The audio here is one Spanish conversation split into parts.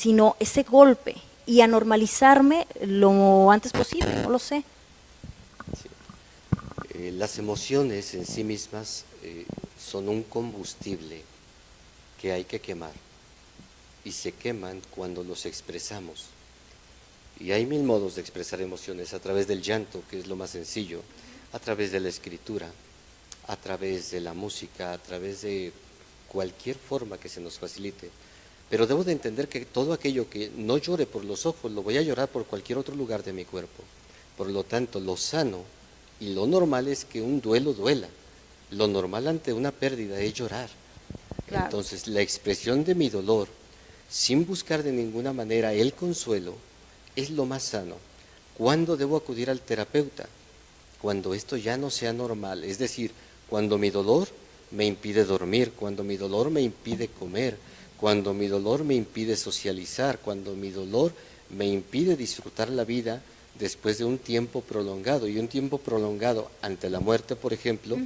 sino ese golpe y a normalizarme lo antes posible, no lo sé. Sí. Las emociones en sí mismas son un combustible que hay que quemar y se queman cuando los expresamos. Y hay mil modos de expresar emociones, a través del llanto, que es lo más sencillo, a través de la escritura, a través de la música, a través de cualquier forma que se nos facilite. Pero debo de entender que todo aquello que no llore por los ojos, lo voy a llorar por cualquier otro lugar de mi cuerpo. Por lo tanto, lo sano y lo normal es que un duelo duela. Lo normal ante una pérdida es llorar. Claro. Entonces, la expresión de mi dolor, sin buscar de ninguna manera el consuelo, es lo más sano. ¿Cuándo debo acudir al terapeuta? Cuando esto ya no sea normal, es decir, cuando mi dolor me impide dormir, cuando mi dolor me impide comer, cuando mi dolor me impide socializar, cuando mi dolor me impide disfrutar la vida después de un tiempo prolongado. Y un tiempo prolongado ante la muerte, por ejemplo,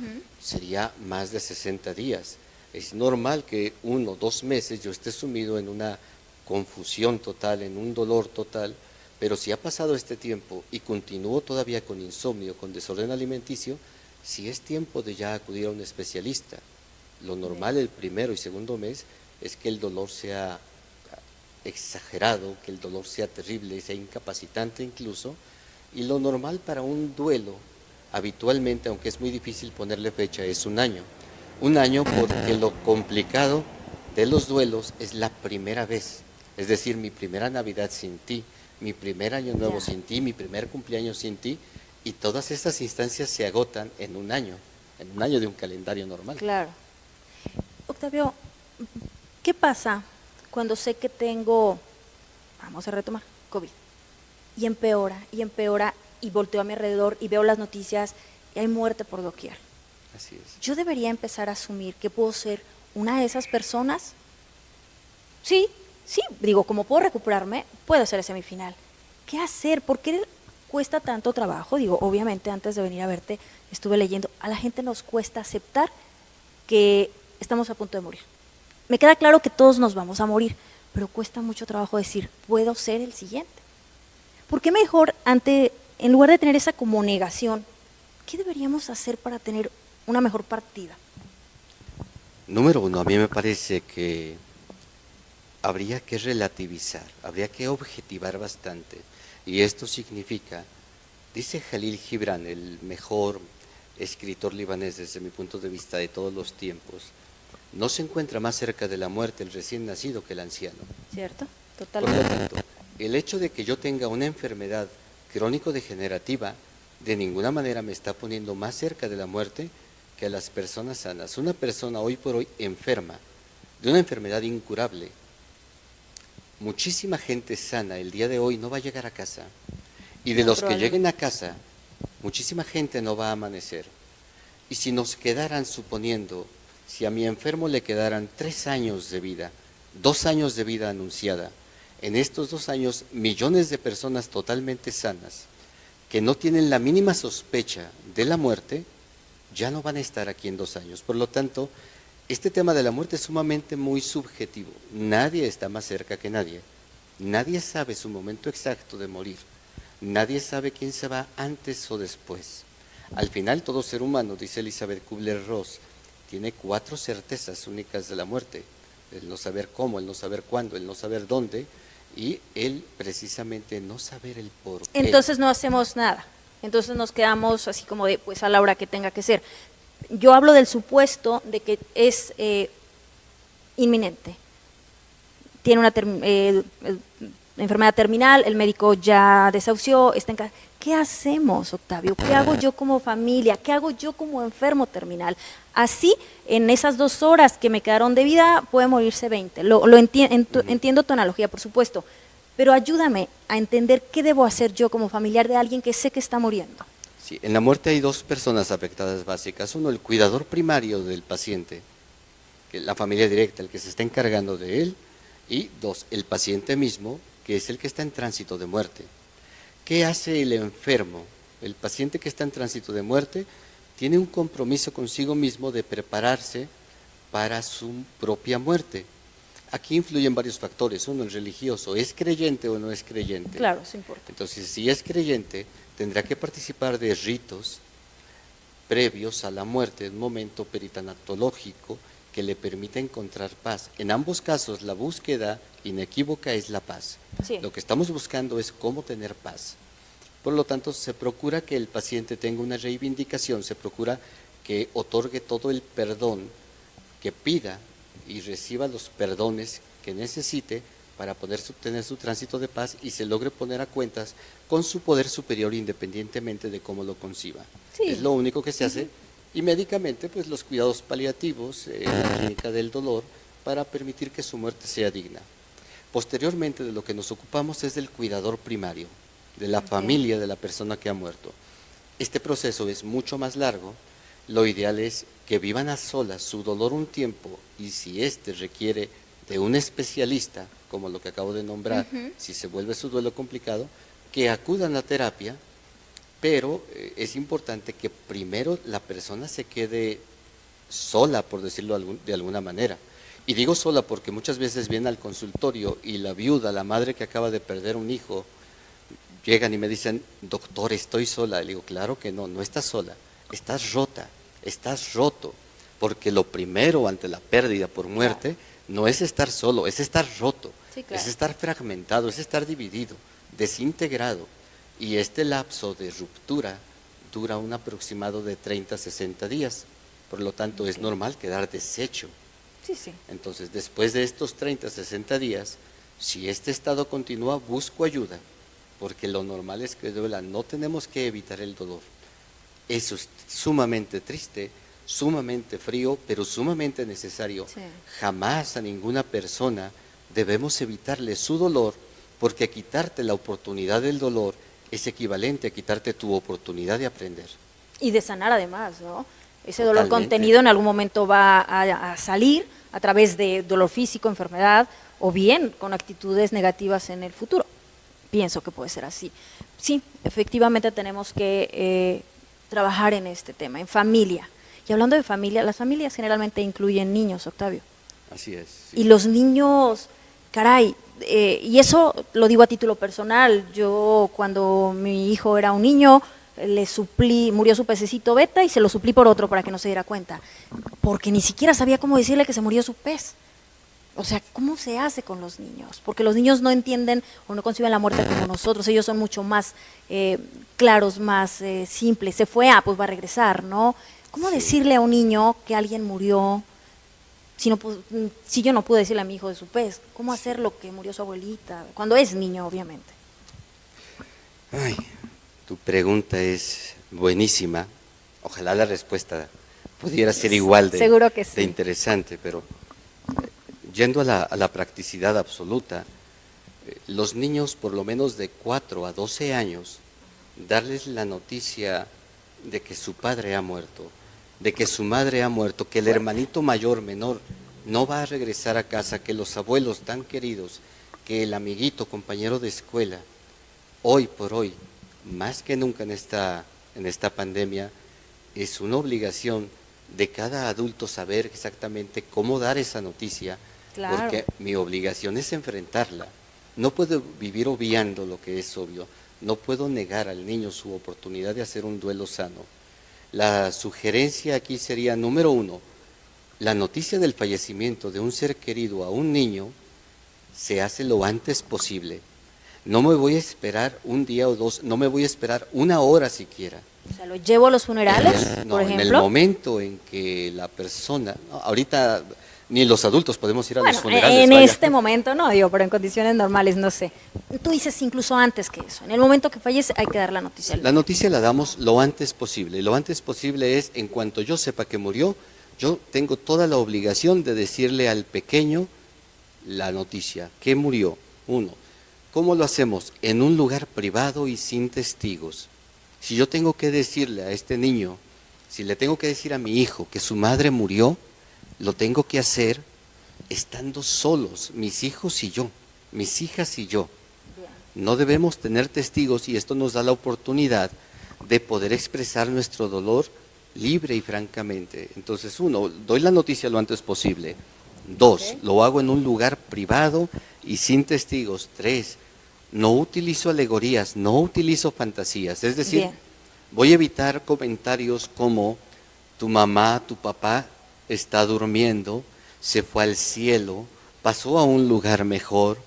sería más de 60 días. Es normal que 1 o 2 meses yo esté sumido en una confusión total, en un dolor total, pero si ha pasado este tiempo y continúo todavía con insomnio, con desorden alimenticio, sí es tiempo de ya acudir a un especialista. Lo normal el primero y segundo mes es que el dolor sea exagerado, que el dolor sea terrible, sea incapacitante incluso, y lo normal para un duelo, habitualmente, aunque es muy difícil ponerle fecha, es 1 año. 1 año porque lo complicado de los duelos es la primera vez, es decir, mi primera Navidad sin ti, mi primer año nuevo sin ti, mi primer cumpleaños sin ti, y todas estas instancias se agotan en 1 año de un calendario normal. Claro. Octavio, ¿qué pasa cuando sé que tengo, vamos a retomar, COVID? Y empeora, y volteo a mi alrededor y veo las noticias y hay muerte por doquier. Así es. ¿Yo debería empezar a asumir que puedo ser una de esas personas? Sí, digo, como puedo recuperarme, puedo ser semifinal. ¿Qué hacer? ¿Por qué cuesta tanto trabajo? Digo, obviamente antes de venir a verte estuve leyendo, a la gente nos cuesta aceptar que estamos a punto de morir. Me queda claro que todos nos vamos a morir, pero cuesta mucho trabajo decir, puedo ser el siguiente. ¿Por qué mejor, en lugar de tener esa como negación, qué deberíamos hacer para tener una mejor partida? Número 1, a mí me parece que habría que relativizar, habría que objetivar bastante. Y esto significa, dice Jalil Gibran, el mejor escritor libanés desde mi punto de vista de todos los tiempos, no se encuentra más cerca de la muerte el recién nacido que el anciano. ¿Cierto? Por Totalmente. lo tanto, el hecho de que yo tenga una enfermedad crónico-degenerativa de ninguna manera me está poniendo más cerca de la muerte que a las personas sanas. Una persona hoy por hoy enferma de una enfermedad incurable, muchísima gente sana el día de hoy no va a llegar a casa, y de los que lleguen a casa, muchísima gente no va a amanecer. Y si nos quedaran, suponiendo, si a mi enfermo le quedaran 3 años de vida, 2 años de vida anunciada, en estos 2 años millones de personas totalmente sanas, que no tienen la mínima sospecha de la muerte, ya no van a estar aquí en 2 años. Por lo tanto, este tema de la muerte es sumamente muy subjetivo. Nadie está más cerca que nadie. Nadie sabe su momento exacto de morir. Nadie sabe quién se va antes o después. Al final, todo ser humano, dice Elizabeth Kubler-Ross, tiene 4 certezas únicas de la muerte. El no saber cómo, el no saber cuándo, el no saber dónde, y el precisamente no saber el por qué. Entonces no hacemos nada. Entonces nos quedamos así como de, pues a la hora que tenga que ser. Yo hablo del supuesto de que es inminente. Tiene una enfermedad terminal, el médico ya desahució, está en casa. ¿Qué hacemos, Octavio? ¿Qué hago yo como familia? ¿Qué hago yo como enfermo terminal? Así, en esas 2 horas que me quedaron de vida, puede morirse 20. Entiendo tu analogía, por supuesto, pero ayúdame a entender qué debo hacer yo como familiar de alguien que sé que está muriendo. Sí, en la muerte hay 2 personas afectadas básicas. Uno, el cuidador primario del paciente, que la familia directa, el que se está encargando de él, y 2, el paciente mismo, que es el que está en tránsito de muerte. ¿Qué hace el enfermo? El paciente que está en tránsito de muerte tiene un compromiso consigo mismo de prepararse para su propia muerte. Aquí influyen varios factores. Uno, el religioso, ¿es creyente o no es creyente? Claro, eso importa. Entonces, si es creyente, tendrá que participar de ritos previos a la muerte, un momento peritanatológico que le permita encontrar paz. En ambos casos, la búsqueda inequívoca es la paz. Sí. Lo que estamos buscando es cómo tener paz. Por lo tanto, se procura que el paciente tenga una reivindicación, se procura que otorgue todo el perdón, que pida y reciba los perdones que necesite para poder tener su tránsito de paz y se logre poner a cuentas con su poder superior independientemente de cómo lo conciba. Sí. Es lo único que se hace. Y médicamente, pues los cuidados paliativos, la clínica del dolor, para permitir que su muerte sea digna. Posteriormente, de lo que nos ocupamos es del cuidador primario, de la familia de la persona que ha muerto. Este proceso es mucho más largo. Lo ideal es que vivan a solas su dolor un tiempo y si éste requiere de un especialista, como lo que acabo de nombrar, si se vuelve su duelo complicado, que acudan a terapia, pero es importante que primero la persona se quede sola, por decirlo de alguna manera. Y digo sola porque muchas veces viene al consultorio y la viuda, la madre que acaba de perder un hijo, llegan y me dicen, doctor, estoy sola. Le digo, claro que no, no estás sola, estás rota, estás roto, porque lo primero ante la pérdida por muerte no es estar solo, es estar roto, es estar fragmentado, es estar dividido, desintegrado. Y este lapso de ruptura dura un aproximado de 30 a 60 días, por lo tanto es normal quedar deshecho. Entonces, después de estos 30 a 60 días, si este estado continúa, busco ayuda, porque lo normal es que duela, no tenemos que evitar el dolor. Eso es sumamente triste, sumamente frío, pero sumamente necesario. Jamás a ninguna persona debemos evitarle su dolor, porque quitarte la oportunidad del dolor es equivalente a quitarte tu oportunidad de aprender. Y de sanar además, ¿no? Ese dolor contenido en algún momento va a salir a través de dolor físico, enfermedad, o bien con actitudes negativas en el futuro. Pienso que puede ser así. Sí, efectivamente tenemos que trabajar en este tema, en familia. Y hablando de familia, las familias generalmente incluyen niños, Octavio. Así es. Sí. Y los niños, caray, y eso lo digo a título personal, yo cuando mi hijo era un niño, le suplí, murió su pececito beta y se lo suplí por otro para que no se diera cuenta, porque ni siquiera sabía cómo decirle que se murió su pez. O sea, ¿cómo se hace con los niños? Porque los niños no entienden o no conciben la muerte como nosotros, ellos son mucho más claros, más simples. Se fue, pues va a regresar, ¿no? ¿Cómo decirle a un niño que alguien murió si yo no pude decirle a mi hijo de su pez? ¿Cómo hacer lo que murió su abuelita? Cuando es niño, obviamente. Ay, tu pregunta es buenísima. Ojalá la respuesta pudiera ser igual Seguro que sí. de interesante, pero yendo a la practicidad absoluta, los niños por lo menos de 4 a 12 años, darles la noticia de que su padre ha muerto, de que su madre ha muerto, que el hermanito mayor, menor, no va a regresar a casa, que los abuelos tan queridos, que el amiguito, compañero de escuela, hoy por hoy, más que nunca en esta pandemia, es una obligación de cada adulto saber exactamente cómo dar esa noticia, porque mi obligación es enfrentarla. No puedo vivir obviando lo que es obvio, no puedo negar al niño su oportunidad de hacer un duelo sano. La sugerencia aquí sería, número 1, la noticia del fallecimiento de un ser querido a un niño se hace lo antes posible. No me voy a esperar un día o dos, no me voy a esperar una hora siquiera. O sea, ¿lo llevo a los funerales, por ejemplo? En el momento en que la persona, ahorita ni los adultos podemos ir a los funerales. En este momento no, digo, pero en condiciones normales, no sé. Tú dices incluso antes que eso. En el momento que fallece hay que dar la noticia. La noticia la damos lo antes posible. Lo antes posible es, en cuanto yo sepa que murió, yo tengo toda la obligación de decirle al pequeño la noticia, que murió. 1. ¿Cómo lo hacemos? En un lugar privado y sin testigos. Si yo tengo que decirle a este niño, si le tengo que decir a mi hijo que su madre murió, lo tengo que hacer estando solos, mis hijos y yo, mis hijas y yo. No debemos tener testigos y esto nos da la oportunidad de poder expresar nuestro dolor libre y francamente. Entonces, 1, doy la noticia lo antes posible. 2, Ok. lo hago en un lugar privado y sin testigos. 3, no utilizo alegorías, no utilizo fantasías. Es decir, Bien. voy a evitar comentarios como tu mamá, tu papá está durmiendo, se fue al cielo, pasó a un lugar mejor.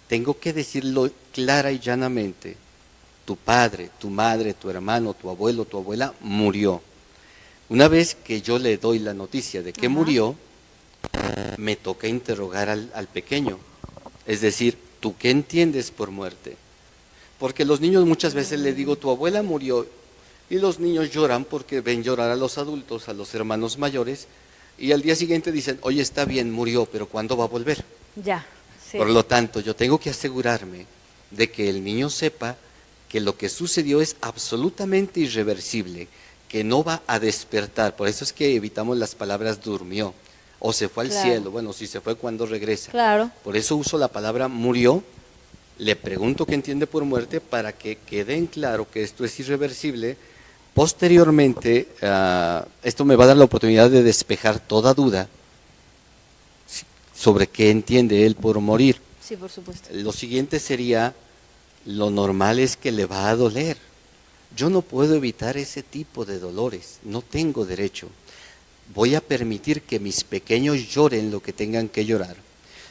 Tengo que decirlo clara y llanamente. Tu padre, tu madre, tu hermano, tu abuelo, tu abuela murió. Una vez que yo le doy la noticia de que Ajá. murió, me toca interrogar al pequeño. Es decir, ¿tú qué entiendes por muerte? Porque los niños muchas veces les digo, tu abuela murió, y los niños lloran porque ven llorar a los adultos, a los hermanos mayores, y al día siguiente dicen, oye, está bien, murió, pero ¿cuándo va a volver? Ya. Sí. Por lo tanto, yo tengo que asegurarme de que el niño sepa que lo que sucedió es absolutamente irreversible, que no va a despertar. Por eso es que evitamos las palabras durmió o se fue al Claro. cielo. Bueno, si se fue, ¿cuándo regresa? Claro. Por eso uso la palabra murió. Le pregunto qué entiende por muerte para que quede en claro que esto es irreversible. Posteriormente, esto me va a dar la oportunidad de despejar toda duda sobre qué entiende él por morir. Sí, por supuesto. Lo siguiente sería, lo normal es que le va a doler. Yo no puedo evitar ese tipo de dolores, no tengo derecho. Voy a permitir que mis pequeños lloren lo que tengan que llorar.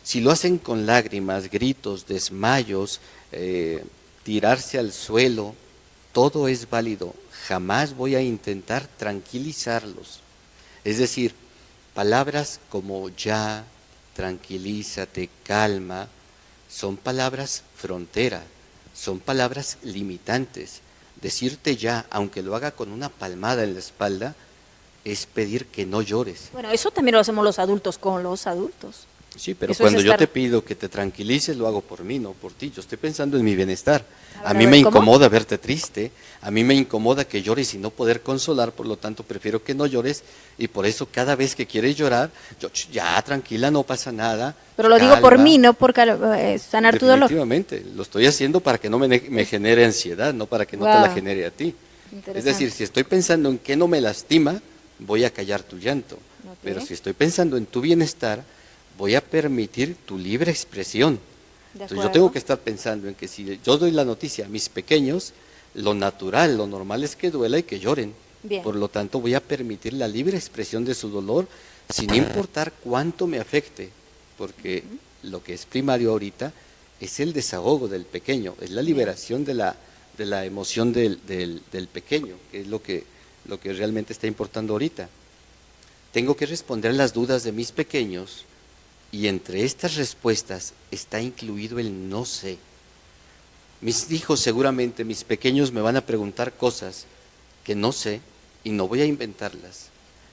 Si lo hacen con lágrimas, gritos, desmayos, tirarse al suelo, todo es válido. Jamás voy a intentar tranquilizarlos. Es decir, palabras como ya, tranquilízate, calma, son palabras frontera, son palabras limitantes. Decirte ya, aunque lo haga con una palmada en la espalda, es pedir que no llores. Bueno, eso también lo hacemos los adultos con los adultos. Sí, pero Eso es cuando yo estar- te pido que te tranquilices, lo hago por mí, no por ti. Yo estoy pensando en mi bienestar. A A ver, mí a me ver, ¿cómo? incomoda verte triste, a mí me incomoda que llores y no poder consolar, por lo tanto prefiero que no llores y por eso cada vez que quieres llorar, yo, ya, tranquila, no pasa nada. Pero lo digo por calma". mí, no por sanar tu dolor. Definitivamente, lo estoy haciendo para que no me genere ansiedad, no para que no te la Wow. genere a ti. Es Interesante. decir, si estoy pensando en que no me lastima, voy a callar tu llanto. Ok. Pero si estoy pensando en tu bienestar, voy a permitir tu libre expresión. De Entonces yo acuerdo. tengo que estar pensando en que si yo doy la noticia a mis pequeños, lo natural, lo normal es que duela y que lloren. Bien. Por lo tanto, voy a permitir la libre expresión de su dolor sin importar cuánto me afecte, porque lo que es primario ahorita es el desahogo del pequeño, es la liberación de la emoción del pequeño, que es lo que realmente está importando ahorita. Tengo que responder las dudas de mis pequeños y entre estas respuestas está incluido el no sé. Mis hijos seguramente, mis pequeños me van a preguntar cosas que no sé y no voy a inventarlas.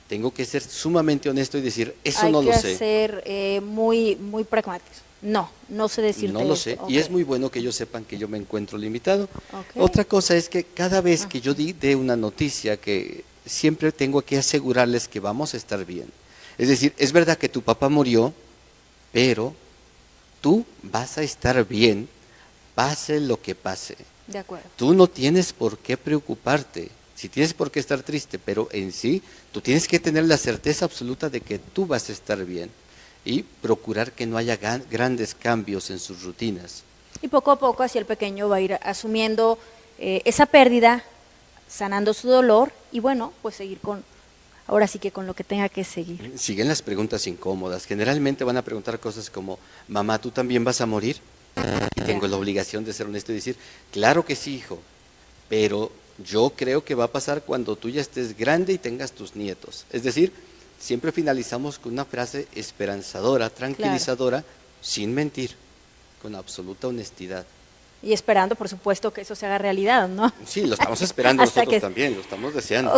Tengo que ser sumamente honesto y decir, eso no lo sé. Hay que ser muy, muy pragmáticos. No sé decirte No lo esto. sé. Ok. Y es muy bueno que ellos sepan que yo me encuentro limitado. Ok. Otra cosa es que cada vez que yo dé una noticia, que siempre tengo que asegurarles que vamos a estar bien. Es decir, es verdad que tu papá murió, pero tú vas a estar bien, pase lo que pase. De acuerdo. Tú no tienes por qué preocuparte, si tienes por qué estar triste, pero en sí tú tienes que tener la certeza absoluta de que tú vas a estar bien y procurar que no haya grandes cambios en sus rutinas. Y poco a poco así el pequeño va a ir asumiendo esa pérdida, sanando su dolor y bueno, pues seguir ahora sí que con lo que tenga que seguir. Siguen las preguntas incómodas. Generalmente van a preguntar cosas como, mamá, ¿tú también vas a morir? Y tengo la obligación de ser honesto y decir, claro que sí, hijo, pero yo creo que va a pasar cuando tú ya estés grande y tengas tus nietos. Es decir, siempre finalizamos con una frase esperanzadora, tranquilizadora, sin mentir, con absoluta honestidad. Y esperando, por supuesto, que eso se haga realidad, ¿no? Sí, lo estamos esperando Hasta nosotros que- también, lo estamos deseando.